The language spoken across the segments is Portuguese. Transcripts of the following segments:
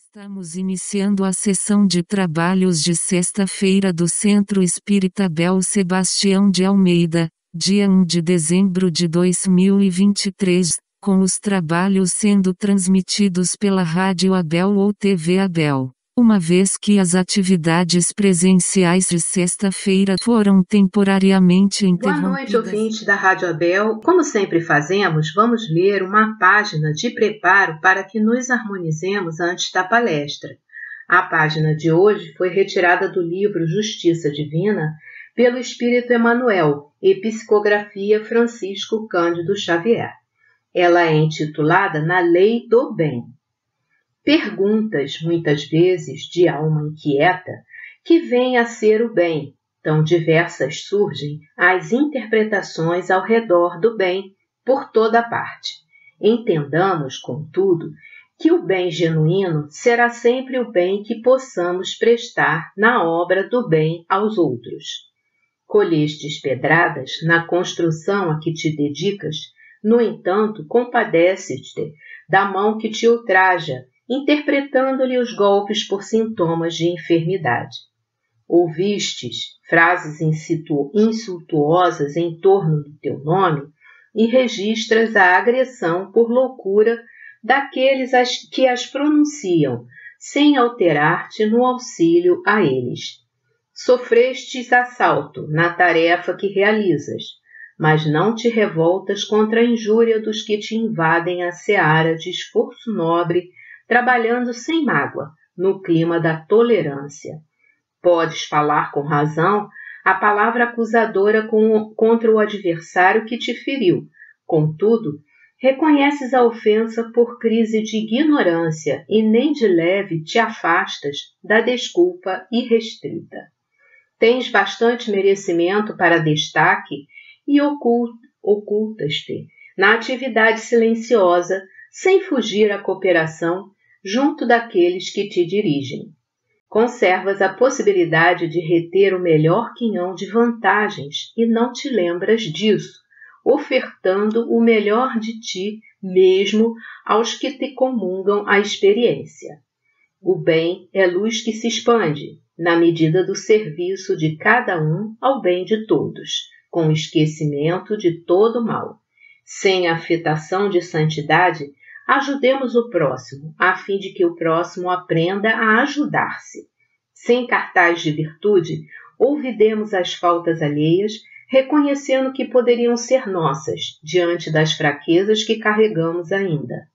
Estamos iniciando a sessão de trabalhos de sexta-feira do Centro Espírita Abel Sebastião de Almeida, dia 1 de dezembro de 2023, com os trabalhos sendo transmitidos pela Rádio Abel ou TV Abel. Uma vez que as atividades presenciais de sexta-feira foram temporariamente interrompidas. Boa noite, ouvintes da Rádio Abel. Como sempre fazemos, vamos ler uma página de preparo para que nos harmonizemos antes da palestra. A página de hoje foi retirada do livro Justiça Divina pelo Espírito Emmanuel e Psicografia Francisco Cândido Xavier. Ela é intitulada Na Lei do Bem. Perguntas, muitas vezes, de alma inquieta, que vem a ser o bem. Tão diversas surgem as interpretações ao redor do bem por toda parte. Entendamos, contudo, que o bem genuíno será sempre o bem que possamos prestar na obra do bem aos outros. Colhestes pedradas na construção a que te dedicas, no entanto, compadece-te da mão que te ultraja, interpretando-lhe os golpes por sintomas de enfermidade. Ouvistes frases insultuosas em torno do teu nome e registras a agressão por loucura daqueles que as pronunciam, sem alterar-te no auxílio a eles. Sofrestes assalto na tarefa que realizas, mas não te revoltas contra a injúria dos que te invadem a seara de esforço nobre, trabalhando sem mágoa, no clima da tolerância. Podes falar com razão a palavra acusadora contra o adversário que te feriu. Contudo, reconheces a ofensa por crise de ignorância e nem de leve te afastas da desculpa irrestrita. Tens bastante merecimento para destaque e ocultas-te na atividade silenciosa, sem fugir à cooperação junto daqueles que te dirigem. Conservas a possibilidade de reter o melhor quinhão de vantagens e não te lembras disso, ofertando o melhor de ti mesmo aos que te comungam a experiência. O bem é luz que se expande, na medida do serviço de cada um ao bem de todos, com esquecimento de todo mal. Sem afetação de santidade, ajudemos o próximo, a fim de que o próximo aprenda a ajudar-se. Sem cartaz de virtude, olvidemos as faltas alheias, reconhecendo que poderiam ser nossas, diante das fraquezas que carregamos ainda.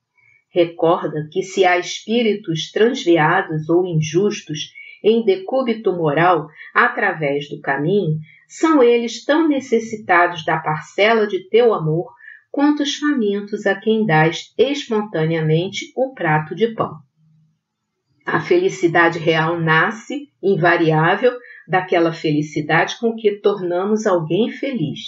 Recorda que se há espíritos transviados ou injustos em decúbito moral através do caminho, são eles tão necessitados da parcela de teu amor quanto os famintos a quem dás espontaneamente o prato de pão. A felicidade real nasce, invariável, daquela felicidade com que tornamos alguém feliz.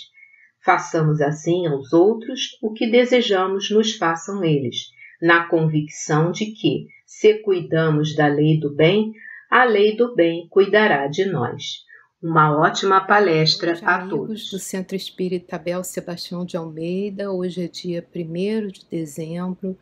Façamos assim aos outros o que desejamos nos façam eles, na convicção de que, se cuidamos da lei do bem, a lei do bem cuidará de nós. Uma ótima palestra a todos. Amigos do Centro Espírita Abel Sebastião de Almeida, hoje é dia 1º de dezembro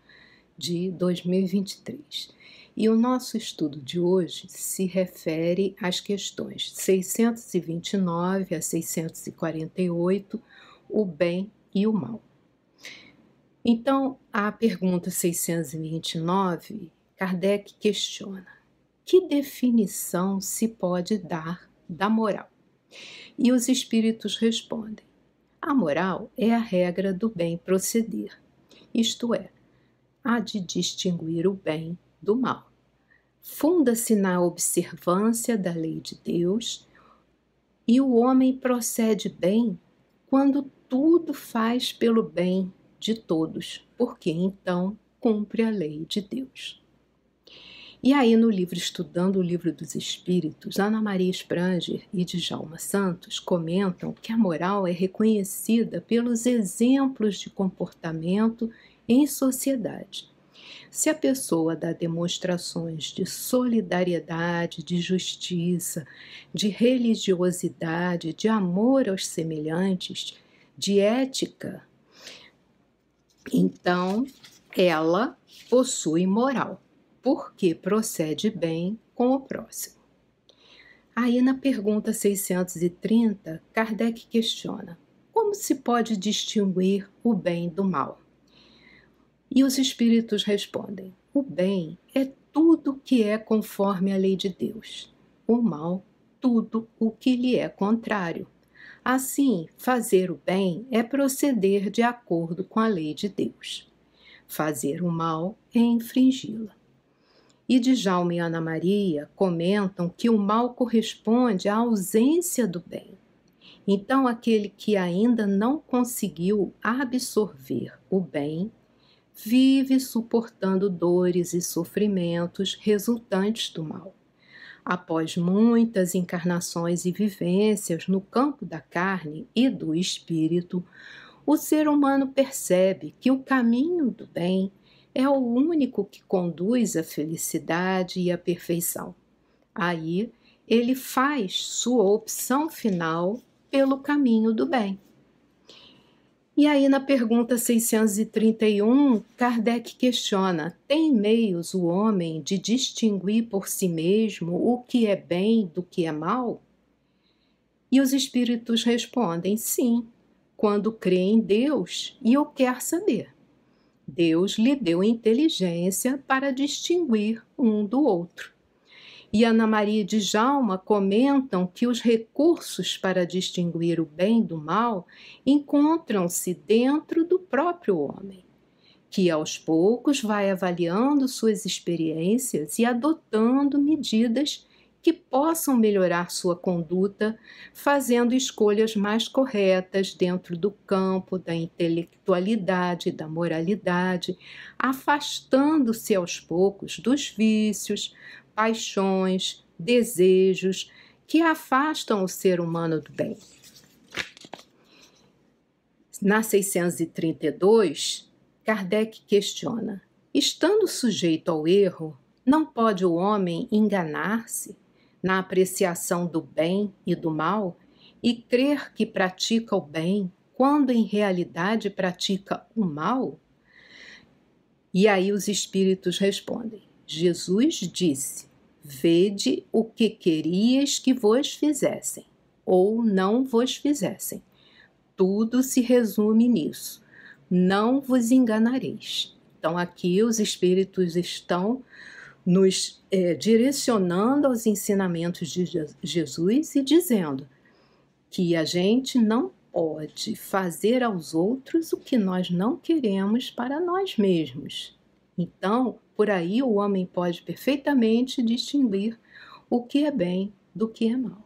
de 2023. E o nosso estudo de hoje se refere às questões 629 a 648, o bem e o mal. Então, a pergunta 629, Kardec questiona: que definição se pode dar da moral? E os espíritos respondem: a moral é a regra do bem proceder, isto é, a de distinguir o bem do mal. Funda-se na observância da lei de Deus e o homem procede bem quando tudo faz pelo bem de todos, porque então cumpre a lei de Deus. E aí no livro Estudando o Livro dos Espíritos, Ana Maria Spranger e Djalma Santos comentam que a moral é reconhecida pelos exemplos de comportamento em sociedade. Se a pessoa dá demonstrações de solidariedade, de justiça, de religiosidade, de amor aos semelhantes, de ética, então ela possui moral. porque procede bem com o próximo. Aí na pergunta 630, Kardec questiona: como se pode distinguir o bem do mal? E os espíritos respondem: o bem é tudo que é conforme a lei de Deus, o mal, tudo o que lhe é contrário. Assim, fazer o bem é proceder de acordo com a lei de Deus. Fazer o mal é infringi-la. E Djalma e Ana Maria comentam que o mal corresponde à ausência do bem. Então, aquele que ainda não conseguiu absorver o bem, vive suportando dores e sofrimentos resultantes do mal. Após muitas encarnações e vivências no campo da carne e do espírito, o ser humano percebe que o caminho do bem é o único que conduz à felicidade e à perfeição. Aí, ele faz sua opção final pelo caminho do bem. E aí, na pergunta 631, Kardec questiona: tem meios o homem de distinguir por si mesmo o que é bem do que é mal? E os espíritos respondem: sim, quando crê em Deus e o quer saber. Deus lhe deu inteligência para distinguir um do outro. E Ana Maria e Djalma comentam que os recursos para distinguir o bem do mal encontram-se dentro do próprio homem, que aos poucos vai avaliando suas experiências e adotando medidas que possam melhorar sua conduta, fazendo escolhas mais corretas dentro do campo da intelectualidade, da moralidade, afastando-se aos poucos dos vícios, paixões, desejos que afastam o ser humano do bem. Na 632, Kardec questiona: estando sujeito ao erro, não pode o homem enganar-se na apreciação do bem e do mal e crer que pratica o bem quando em realidade pratica o mal? E aí os espíritos respondem: Jesus disse: vede o que querias que vos fizessem, ou não vos fizessem. Tudo se resume nisso. Não vos enganareis. Então, aqui os espíritos estão nos direcionando aos ensinamentos de Jesus e dizendo que a gente não pode fazer aos outros o que nós não queremos para nós mesmos. Então, por aí o homem pode perfeitamente distinguir o que é bem do que é mal.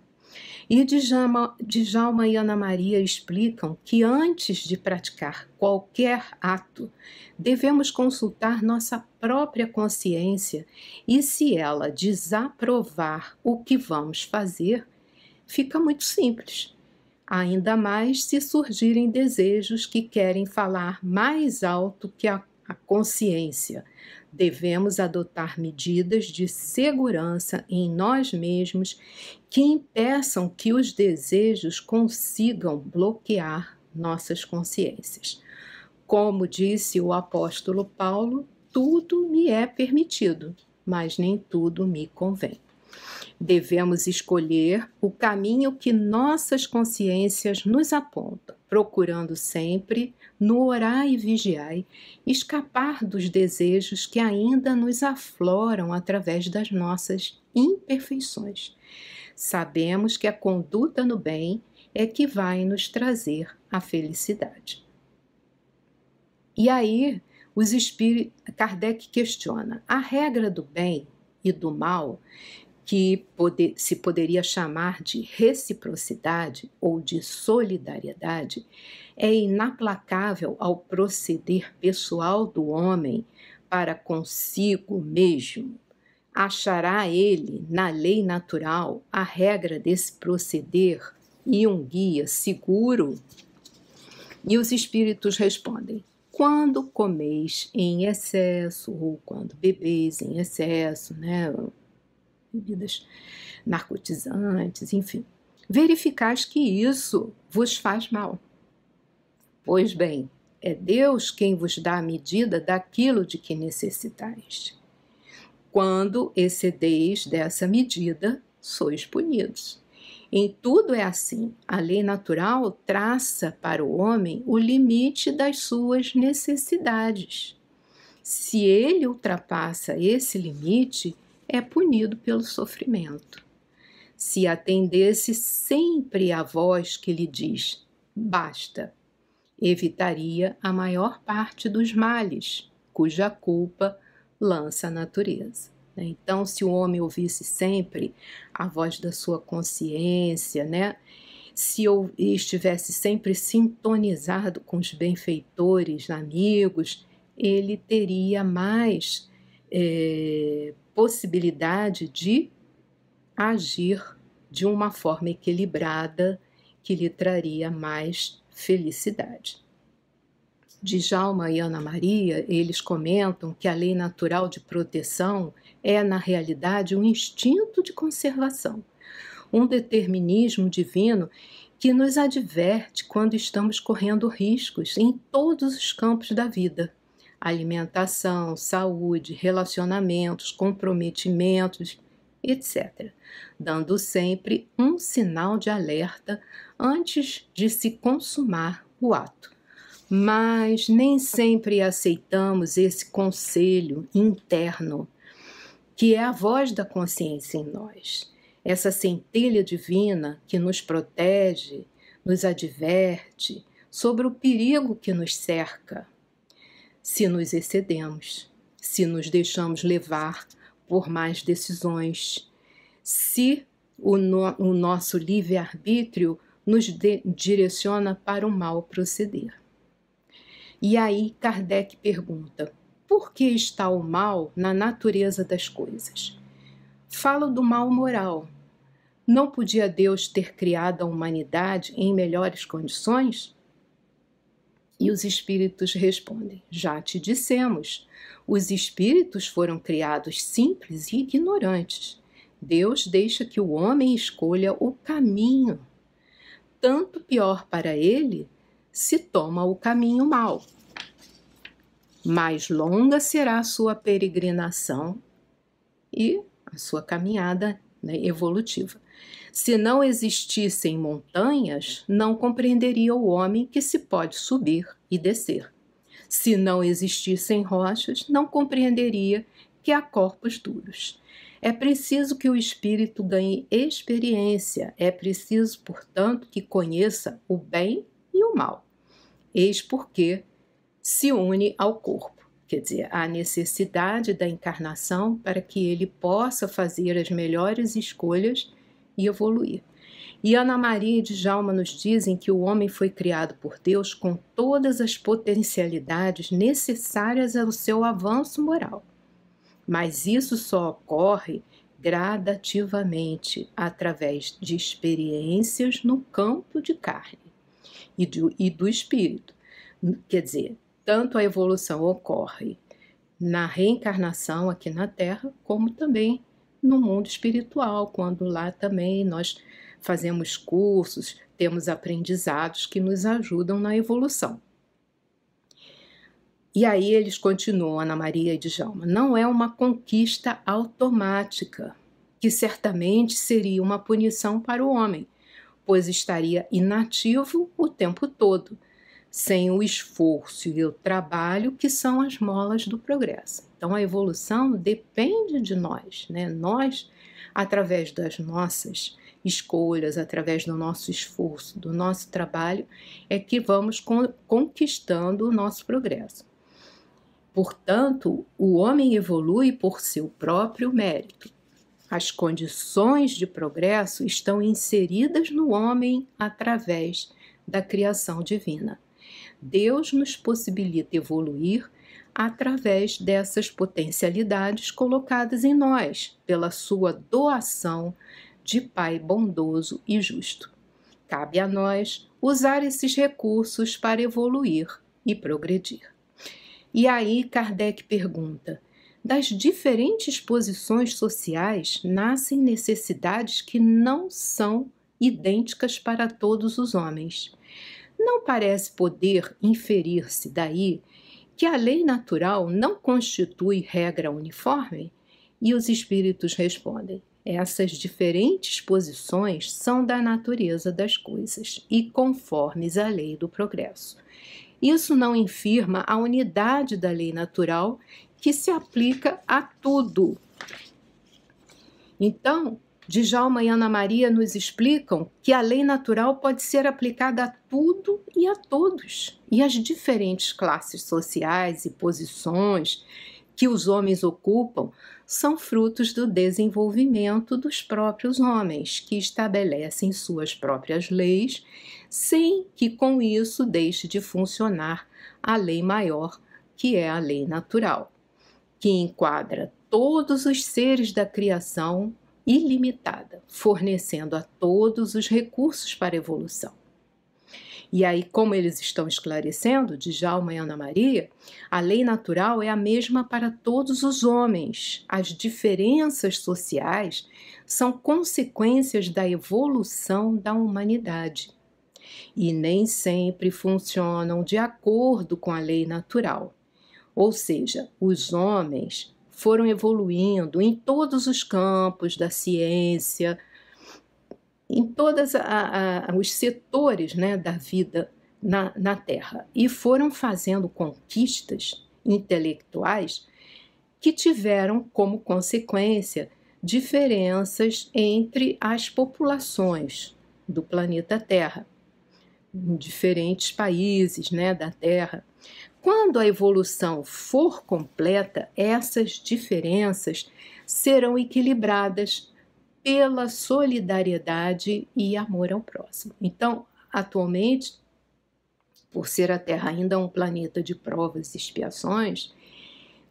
E Djalma e Ana Maria explicam que antes de praticar qualquer ato, devemos consultar nossa própria consciência e, se ela desaprovar o que vamos fazer, fica muito simples. Ainda mais se surgirem desejos que querem falar mais alto que a consciência. Devemos adotar medidas de segurança em nós mesmos que impeçam que os desejos consigam bloquear nossas consciências. Como disse o apóstolo Paulo, tudo me é permitido, mas nem tudo me convém. Devemos escolher o caminho que nossas consciências nos apontam, procurando sempre, no orar e vigiar, escapar dos desejos que ainda nos afloram através das nossas imperfeições. Sabemos que a conduta no bem é que vai nos trazer a felicidade. E aí, Kardec questiona: a regra do bem e do mal, que se poderia chamar de reciprocidade ou de solidariedade, é inaplacável ao proceder pessoal do homem para consigo mesmo. Achará ele, na lei natural, a regra desse proceder e um guia seguro? E os espíritos respondem: quando comeis em excesso ou quando bebeis em excesso, bebidas narcotizantes, enfim, verificais que isso vos faz mal. Pois bem, é Deus quem vos dá a medida daquilo de que necessitais. Quando excedeis dessa medida, sois punidos. Em tudo é assim. A lei natural traça para o homem o limite das suas necessidades. Se ele ultrapassa esse limite, é punido pelo sofrimento. Se atendesse sempre à voz que lhe diz basta, evitaria a maior parte dos males, cuja culpa lança a natureza. Então, se o homem ouvisse sempre a voz da sua consciência, né? Se eu estivesse sempre sintonizado com os benfeitores, amigos, ele teria mais possibilidade de agir de uma forma equilibrada que lhe traria mais felicidade. Djalma e Ana Maria, eles comentam que a lei natural de proteção é, na realidade, um instinto de conservação, um determinismo divino que nos adverte quando estamos correndo riscos em todos os campos da vida: alimentação, saúde, relacionamentos, comprometimentos, etc., dando sempre um sinal de alerta antes de se consumar o ato. Mas nem sempre aceitamos esse conselho interno, que é a voz da consciência em nós, essa centelha divina que nos protege, nos adverte sobre o perigo que nos cerca. Se nos excedemos, se nos deixamos levar por más decisões, se o nosso livre-arbítrio nos direciona para o mal proceder. E aí Kardec pergunta: por que está o mal na natureza das coisas? Falo do mal moral. Não podia Deus ter criado a humanidade em melhores condições? E os espíritos respondem: já te dissemos, os espíritos foram criados simples e ignorantes. Deus deixa que o homem escolha o caminho. Tanto pior para ele se toma o caminho mau. Mais longa será a sua peregrinação e a sua caminhada, né, evolutiva. Se não existissem montanhas, não compreenderia o homem que se pode subir e descer. Se não existissem rochas, não compreenderia que há corpos duros. É preciso que o espírito ganhe experiência, é preciso, portanto, que conheça o bem e o mal. Eis porque se une ao corpo, quer dizer, a necessidade da encarnação para que ele possa fazer as melhores escolhas e evoluir. E Ana Maria e Djalma nos dizem que o homem foi criado por Deus com todas as potencialidades necessárias ao seu avanço moral. Mas isso só ocorre gradativamente, através de experiências no campo de carne e do espírito. Quer dizer, tanto a evolução ocorre na reencarnação aqui na Terra, como também no mundo espiritual, quando lá também nós fazemos cursos, temos aprendizados que nos ajudam na evolução. E aí eles continuam, Ana Maria e Djalma: não é uma conquista automática, que certamente seria uma punição para o homem, pois estaria inativo o tempo todo, sem o esforço e o trabalho que são as molas do progresso. Então a evolução depende de nós, né? Nós, através das nossas escolhas, através do nosso esforço, do nosso trabalho, é que vamos conquistando o nosso progresso. Portanto, o homem evolui por seu próprio mérito. As condições de progresso estão inseridas no homem através da criação divina. Deus nos possibilita evoluir através dessas potencialidades colocadas em nós, pela sua doação de Pai bondoso e justo. Cabe a nós usar esses recursos para evoluir e progredir. E aí Kardec pergunta: das diferentes posições sociais nascem necessidades que não são idênticas para todos os homens. Não parece poder inferir-se daí que a lei natural não constitui regra uniforme? E os espíritos respondem: essas diferentes posições são da natureza das coisas e conformes à lei do progresso. Isso não infirma a unidade da lei natural que se aplica a tudo. Então, Djalma e Ana Maria nos explicam que a lei natural pode ser aplicada a tudo e a todos, e as diferentes classes sociais e posições que os homens ocupam são frutos do desenvolvimento dos próprios homens, que estabelecem suas próprias leis, sem que com isso deixe de funcionar a lei maior, que é a lei natural, que enquadra todos os seres da criação ilimitada, fornecendo a todos os recursos para a evolução. E aí, como eles estão esclarecendo, Djalma e Ana Maria, a lei natural é a mesma para todos os homens. As diferenças sociais são consequências da evolução da humanidade e nem sempre funcionam de acordo com a lei natural. Ou seja, os homens foram evoluindo em todos os campos da ciência, em todos os setores, né, da vida na Terra, e foram fazendo conquistas intelectuais que tiveram como consequência diferenças entre as populações do planeta Terra, em diferentes países, né, da Terra. Quando a evolução for completa, essas diferenças serão equilibradas pela solidariedade e amor ao próximo. Então, atualmente, por ser a Terra ainda um planeta de provas e expiações,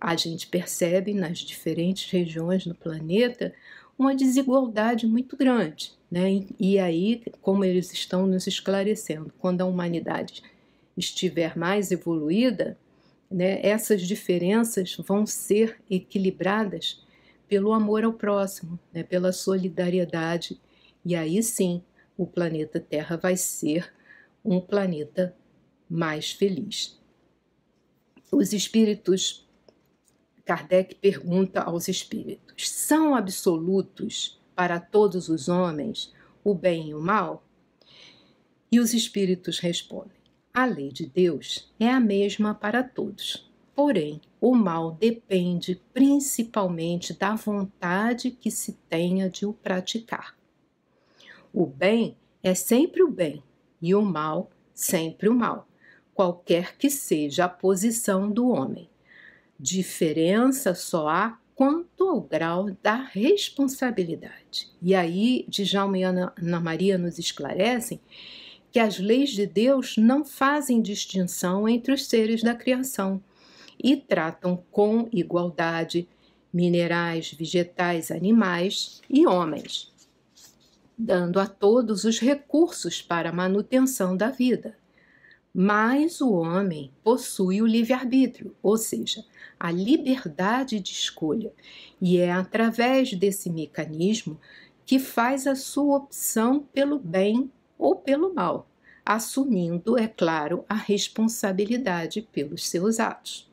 a gente percebe nas diferentes regiões do planeta uma desigualdade muito grande, né? E aí, como eles estão nos esclarecendo, quando a humanidade estiver mais evoluída, né, essas diferenças vão ser equilibradas pelo amor ao próximo, né, pela solidariedade, e aí sim o planeta Terra vai ser um planeta mais feliz. Os espíritos, Kardec pergunta aos espíritos: são absolutos para todos os homens o bem e o mal? E os espíritos respondem: a lei de Deus é a mesma para todos. Porém, o mal depende principalmente da vontade que se tenha de o praticar. O bem é sempre o bem e o mal sempre o mal, qualquer que seja a posição do homem. Diferença só há quanto ao grau da responsabilidade. E aí, Djalma e Ana Maria nos esclarecem que as leis de Deus não fazem distinção entre os seres da criação e tratam com igualdade minerais, vegetais, animais e homens, dando a todos os recursos para a manutenção da vida. Mas o homem possui o livre-arbítrio, ou seja, a liberdade de escolha, e é através desse mecanismo que faz a sua opção pelo bem ou pelo mal, assumindo, é claro, a responsabilidade pelos seus atos.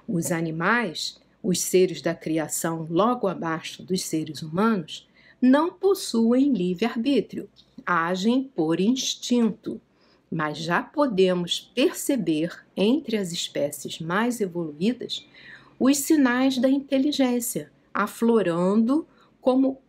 Os animais, os seres da criação logo abaixo dos seres humanos, não possuem livre-arbítrio, agem por instinto, mas já podemos perceber entre as espécies mais evoluídas os sinais da inteligência, aflorando como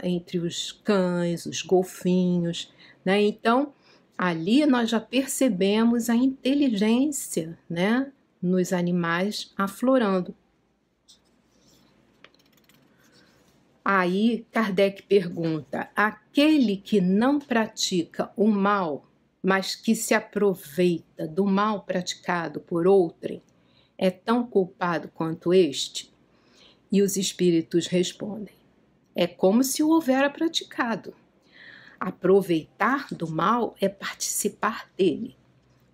entre os cães, os golfinhos, né? Então, ali nós já percebemos a inteligência, né, nos animais aflorando. Aí Kardec pergunta: aquele que não pratica o mal, mas que se aproveita do mal praticado por outrem, é tão culpado quanto este? E os espíritos respondem: é como se o houvera praticado. Aproveitar do mal é participar dele.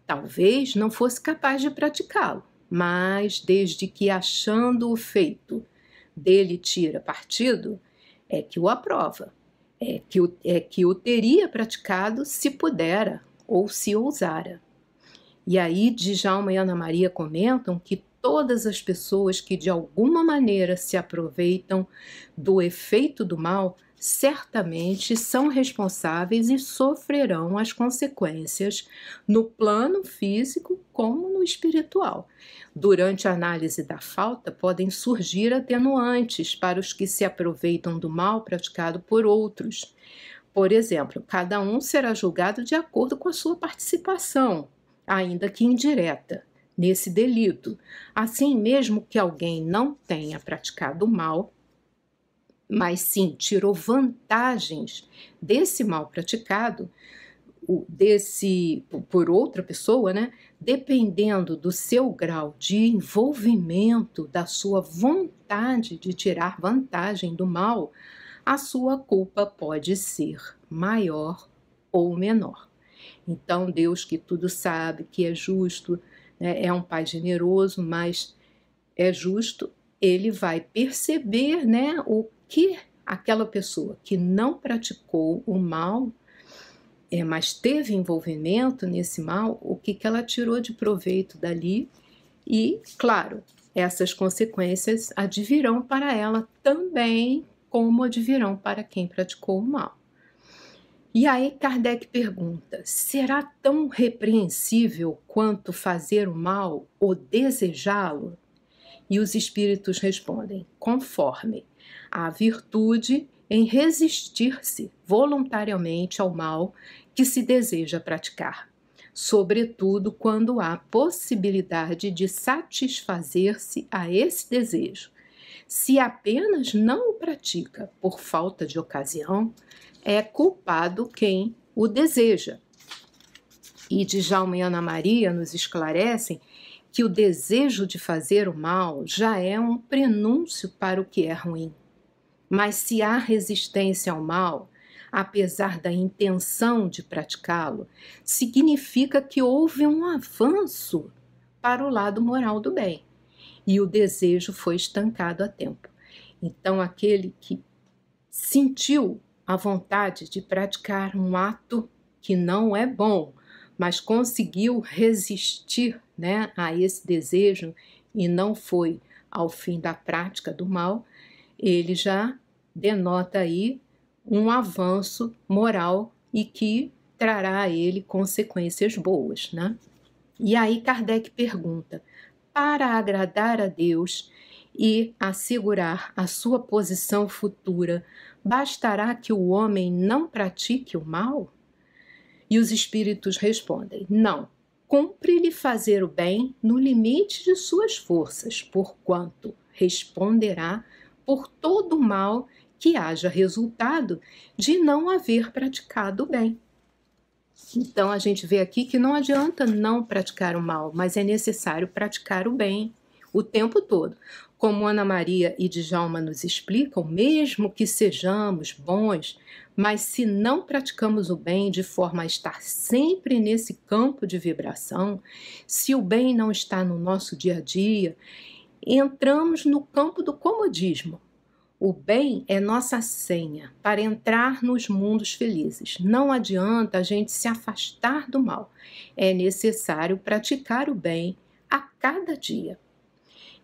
Talvez não fosse capaz de praticá-lo, mas desde que, achando o feito, dele tira partido, é que o aprova, é que o teria praticado se pudera ou se ousara. E aí Djalma e Ana Maria comentam que todas as pessoas que de alguma maneira se aproveitam do efeito do mal certamente são responsáveis e sofrerão as consequências no plano físico como no espiritual. Durante a análise da falta, podem surgir atenuantes para os que se aproveitam do mal praticado por outros. Por exemplo, cada um será julgado de acordo com a sua participação, ainda que indireta, nesse delito. Assim, mesmo que alguém não tenha praticado o mal, mas sim tirou vantagens desse mal praticado, por outra pessoa, né? Dependendo do seu grau de envolvimento, da sua vontade de tirar vantagem do mal, a sua culpa pode ser maior ou menor. Então, Deus, que tudo sabe, que é justo, né, é um Pai generoso, mas é justo, ele vai perceber, né, o que aquela pessoa que não praticou o mal, mas teve envolvimento nesse mal, o que ela tirou de proveito dali e, claro, essas consequências advirão para ela também, como advirão para quem praticou o mal. E aí Kardec pergunta, será tão repreensível quanto fazer o mal ou desejá-lo? E os espíritos respondem, conforme a virtude em resistir-se voluntariamente ao mal que se deseja praticar, sobretudo quando há possibilidade de satisfazer-se a esse desejo. Se apenas não o pratica por falta de ocasião, é culpado quem o deseja. E Djalma e Ana Maria nos esclarecem que o desejo de fazer o mal já é um prenúncio para o que é ruim. Mas se há resistência ao mal, apesar da intenção de praticá-lo, significa que houve um avanço para o lado moral do bem e o desejo foi estancado a tempo. Então, aquele que sentiu a vontade de praticar um ato que não é bom, mas conseguiu resistir, né, a esse desejo e não foi ao fim da prática do mal, ele já denota aí um avanço moral e que trará a ele consequências boas, né? E aí Kardec pergunta, para agradar a Deus e assegurar a sua posição futura, bastará que o homem não pratique o mal? E os espíritos respondem, não, cumpre-lhe fazer o bem no limite de suas forças, porquanto responderá por todo o mal que haja resultado de não haver praticado o bem. Então, a gente vê aqui que não adianta não praticar o mal, mas é necessário praticar o bem o tempo todo. Como Ana Maria e Djalma nos explicam, mesmo que sejamos bons, mas se não praticamos o bem de forma a estar sempre nesse campo de vibração, se o bem não está no nosso dia a dia, entramos no campo do comodismo. O bem é nossa senha para entrar nos mundos felizes. Não adianta a gente se afastar do mal. É necessário praticar o bem a cada dia.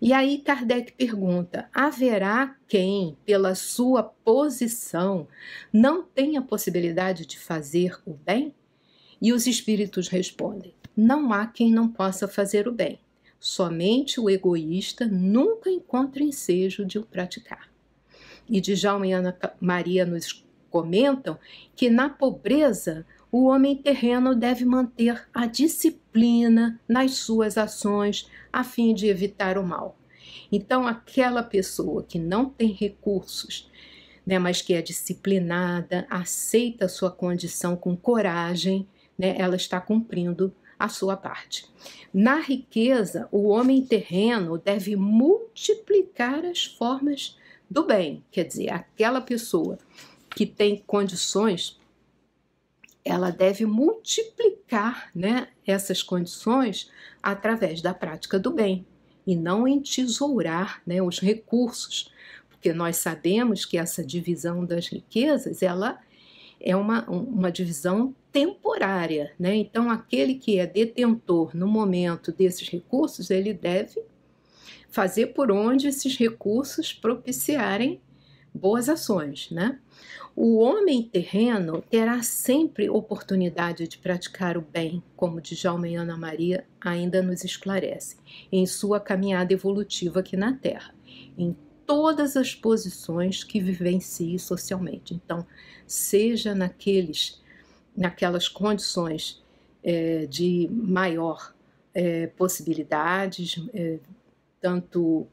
E aí Kardec pergunta, haverá quem, pela sua posição, não tenha possibilidade de fazer o bem? E os espíritos respondem, não há quem não possa fazer o bem. Somente o egoísta nunca encontra ensejo de o praticar. E Djalma e Ana Maria nos comentam que na pobreza o homem terreno deve manter a disciplina nas suas ações a fim de evitar o mal. Então, aquela pessoa que não tem recursos, né, mas que é disciplinada, aceita a sua condição com coragem, né, ela está cumprindo a sua parte. Na riqueza, o homem terreno deve multiplicar as formas do bem, quer dizer, aquela pessoa que tem condições, ela deve multiplicar, né, essas condições através da prática do bem e não entesourar, né, os recursos, porque nós sabemos que essa divisão das riquezas, ela é uma divisão temporária, né? Então, aquele que é detentor no momento desses recursos, ele deve fazer por onde esses recursos propiciarem boas ações, né? O homem terreno terá sempre oportunidade de praticar o bem, como Djalma e Ana Maria ainda nos esclarecem, em sua caminhada evolutiva aqui na Terra, em todas as posições que vivencie socialmente. Então, seja naquelas condições de maior possibilidades, tanto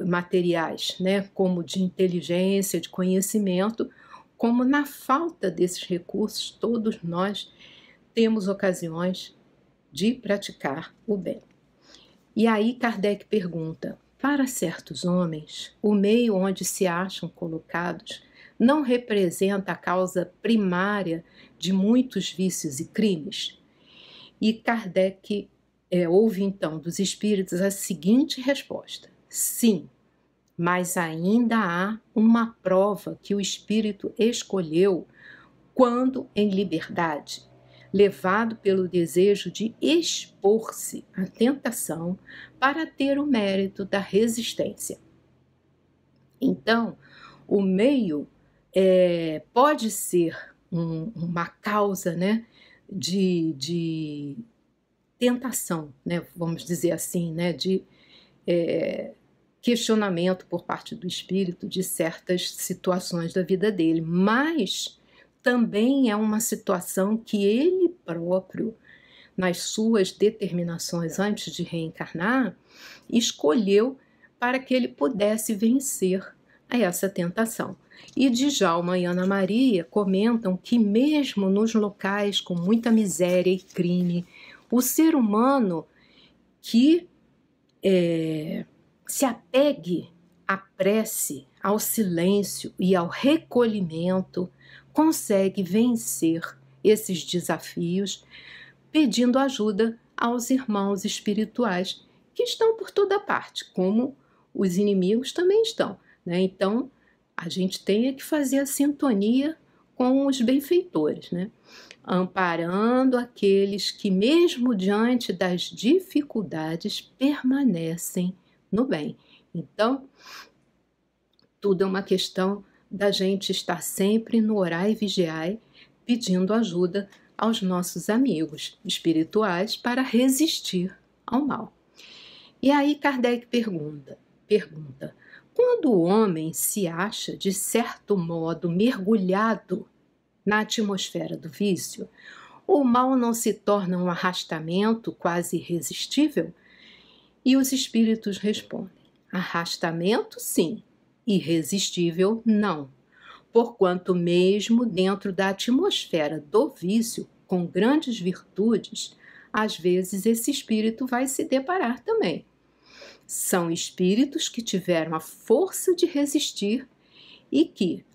materiais, né, como de inteligência, de conhecimento, como na falta desses recursos, todos nós temos ocasiões de praticar o bem. E aí Kardec pergunta: para certos homens, o meio onde se acham colocados não representa a causa primária de muitos vícios e crimes? E Kardec ouve então dos espíritos a seguinte resposta: sim, mas ainda há uma prova que o espírito escolheu quando em liberdade, levado pelo desejo de expor-se à tentação para ter o mérito da resistência. Então, o meio pode ser uma causa, né, de tentação, né, vamos dizer assim, né, de questionamento por parte do espírito de certas situações da vida dele, mas também é uma situação que ele próprio, nas suas determinações antes de reencarnar, escolheu para que ele pudesse vencer a essa tentação. E Djalma e Ana Maria comentam que mesmo nos locais com muita miséria e crime, o ser humano que se apegue à prece, ao silêncio e ao recolhimento, consegue vencer esses desafios, pedindo ajuda aos irmãos espirituais que estão por toda parte, como os inimigos também estão, né? Então, a gente tem que fazer a sintonia com os benfeitores, né? Amparando aqueles que, mesmo diante das dificuldades, permanecem no bem. Então, tudo é uma questão da gente estar sempre no orai e vigiai, pedindo ajuda aos nossos amigos espirituais para resistir ao mal. E aí Kardec pergunta: quando o homem se acha, de certo modo, mergulhado na atmosfera do vício, o mal não se torna um arrastamento quase irresistível? E os espíritos respondem: arrastamento, sim, irresistível, não. Porquanto mesmo dentro da atmosfera do vício, com grandes virtudes, às vezes esse espírito vai se deparar também. São espíritos que tiveram a força de resistir e que,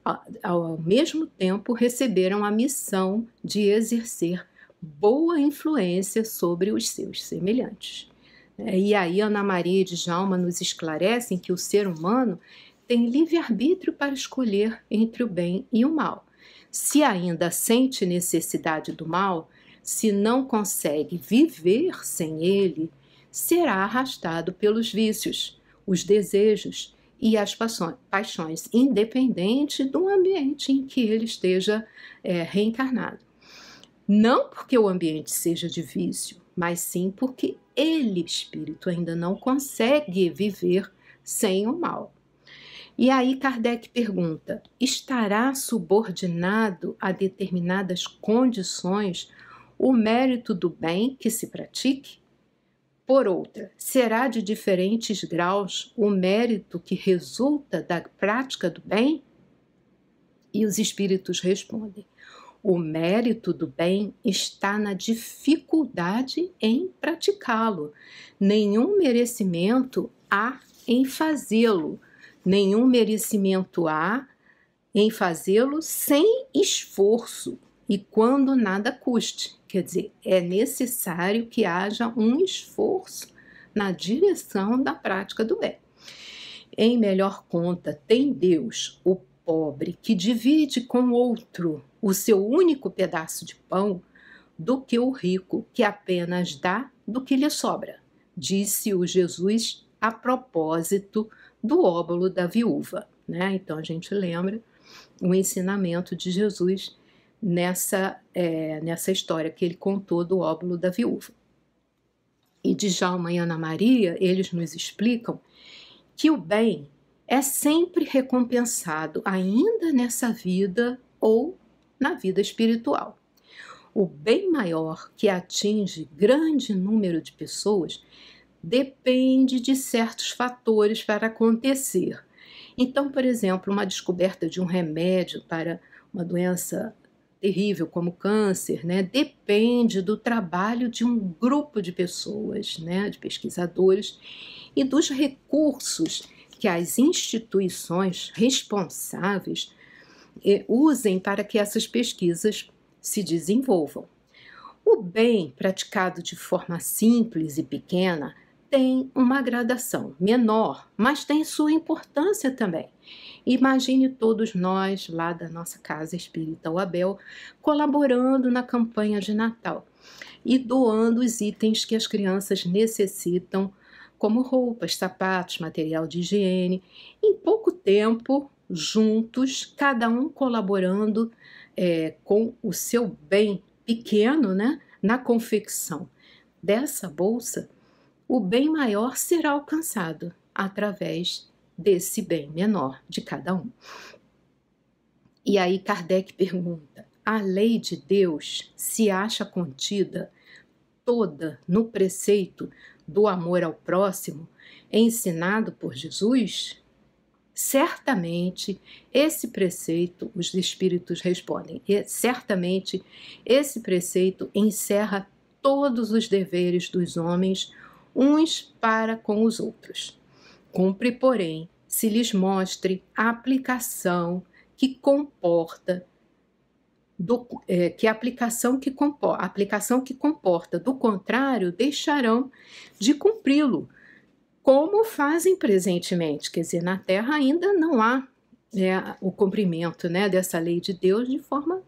ao mesmo tempo, receberam a missão de exercer boa influência sobre os seus semelhantes. E aí Ana Maria e Djalma nos esclarecem que o ser humano tem livre-arbítrio para escolher entre o bem e o mal. Se ainda sente necessidade do mal, se não consegue viver sem ele, será arrastado pelos vícios, os desejos e as paixões, independente do ambiente em que ele esteja reencarnado. Não porque o ambiente seja de vício, mas sim porque ele, espírito, ainda não consegue viver sem o mal. E aí Kardec pergunta: estará subordinado a determinadas condições o mérito do bem que se pratique? Por outra, será de diferentes graus o mérito que resulta da prática do bem? E os espíritos respondem: o mérito do bem está na dificuldade em praticá-lo. Nenhum merecimento há em fazê-lo. Nenhum merecimento há em fazê-lo sem esforço e quando nada custe. Quer dizer, é necessário que haja um esforço na direção da prática do bem. Em melhor conta, tem Deus, o pobre, que divide com o outro o seu único pedaço de pão, do que o rico, que apenas dá do que lhe sobra, disse o Jesus a propósito do óbolo da viúva, né? Então a gente lembra o ensinamento de Jesus nessa história que ele contou do óbolo da viúva. E Djalma e Ana Maria, eles nos explicam que o bem é sempre recompensado, ainda nessa vida ou na vida espiritual. O bem maior que atinge grande número de pessoas depende de certos fatores para acontecer. Então, por exemplo, uma descoberta de um remédio para uma doença terrível como câncer, né, depende do trabalho de um grupo de pessoas, né, de pesquisadores, e dos recursos que as instituições responsáveis usem para que essas pesquisas se desenvolvam. O bem praticado de forma simples e pequena tem uma gradação menor, mas tem sua importância também. Imagine todos nós lá da nossa Casa Espírita Abel colaborando na campanha de Natal e doando os itens que as crianças necessitam, como roupas, sapatos, material de higiene. Em pouco tempo, juntos, cada um colaborando com o seu bem pequeno, né, na confecção dessa bolsa, o bem maior será alcançado através desse bem menor de cada um. E aí Kardec pergunta: a lei de Deus se acha contida toda no preceito do amor ao próximo ensinado por Jesus? Certamente esse preceito, os espíritos respondem, certamente esse preceito encerra todos os deveres dos homens uns para com os outros. Cumpre, porém, se lhes mostre a aplicação que comporta, a aplicação que comporta, do contrário, deixarão de cumpri-lo, como fazem presentemente. Quer dizer, na Terra ainda não há o cumprimento, né, dessa lei de Deus de forma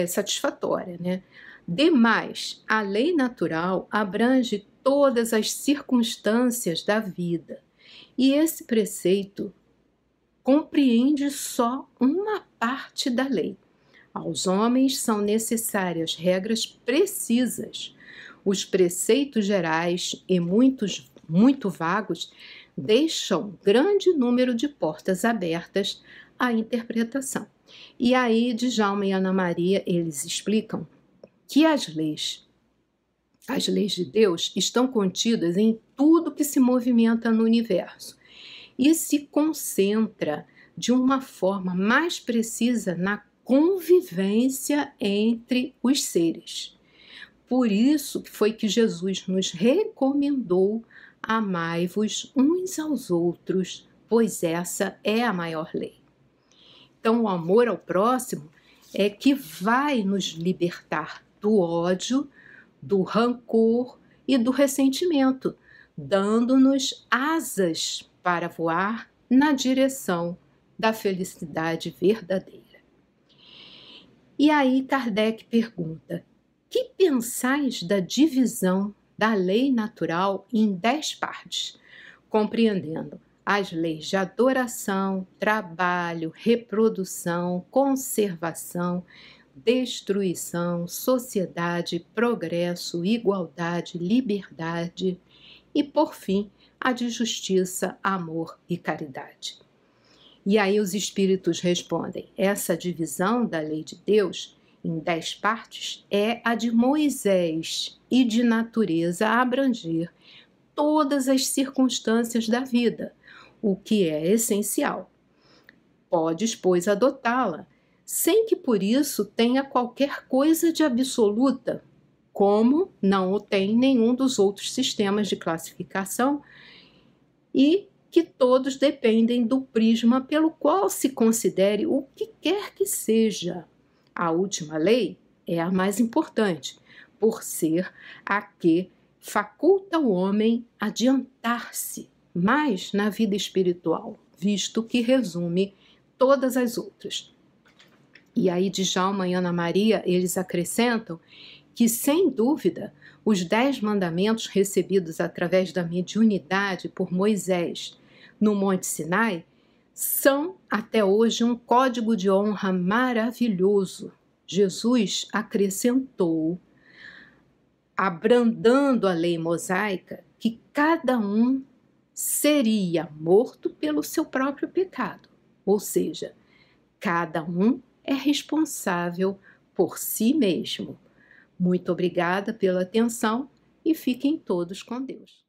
satisfatória, né? Demais, a lei natural abrange todas as circunstâncias da vida, e esse preceito compreende só uma parte da lei. Aos homens são necessárias regras precisas. Os preceitos gerais e muito vagos deixam grande número de portas abertas à interpretação. E aí, Djalma e Ana Maria, eles explicam que as leis de Deus estão contidas em tudo que se movimenta no universo e se concentra de uma forma mais precisa na convivência entre os seres. Por isso foi que Jesus nos recomendou: amai-vos uns aos outros, pois essa é a maior lei. Então, o amor ao próximo é que vai nos libertar do ódio, do rancor e do ressentimento, dando-nos asas para voar na direção da felicidade verdadeira. E aí Kardec pergunta: que pensais da divisão da lei natural em 10 partes, compreendendo as leis de adoração, trabalho, reprodução, conservação, destruição, sociedade, progresso, igualdade, liberdade e, por fim, a de justiça, amor e caridade? E aí os espíritos respondem: essa divisão da lei de Deus em 10 partes é a de Moisés e de natureza a abranger todas as circunstâncias da vida, o que é essencial. Podes, pois, adotá-la, sem que por isso tenha qualquer coisa de absoluta, como não o tem nenhum dos outros sistemas de classificação, e que todos dependem do prisma pelo qual se considere o que quer que seja. A última lei é a mais importante, por ser a que faculta o homem adiantar-se mais na vida espiritual, visto que resume todas as outras. E aí Djalma e Ana Maria, eles acrescentam que, sem dúvida, os 10 mandamentos recebidos através da mediunidade por Moisés no Monte Sinai são, até hoje, um código de honra maravilhoso. Jesus acrescentou, abrandando a lei mosaica, que cada um seria morto pelo seu próprio pecado. Ou seja, cada um é responsável por si mesmo. Muito obrigada pela atenção e fiquem todos com Deus.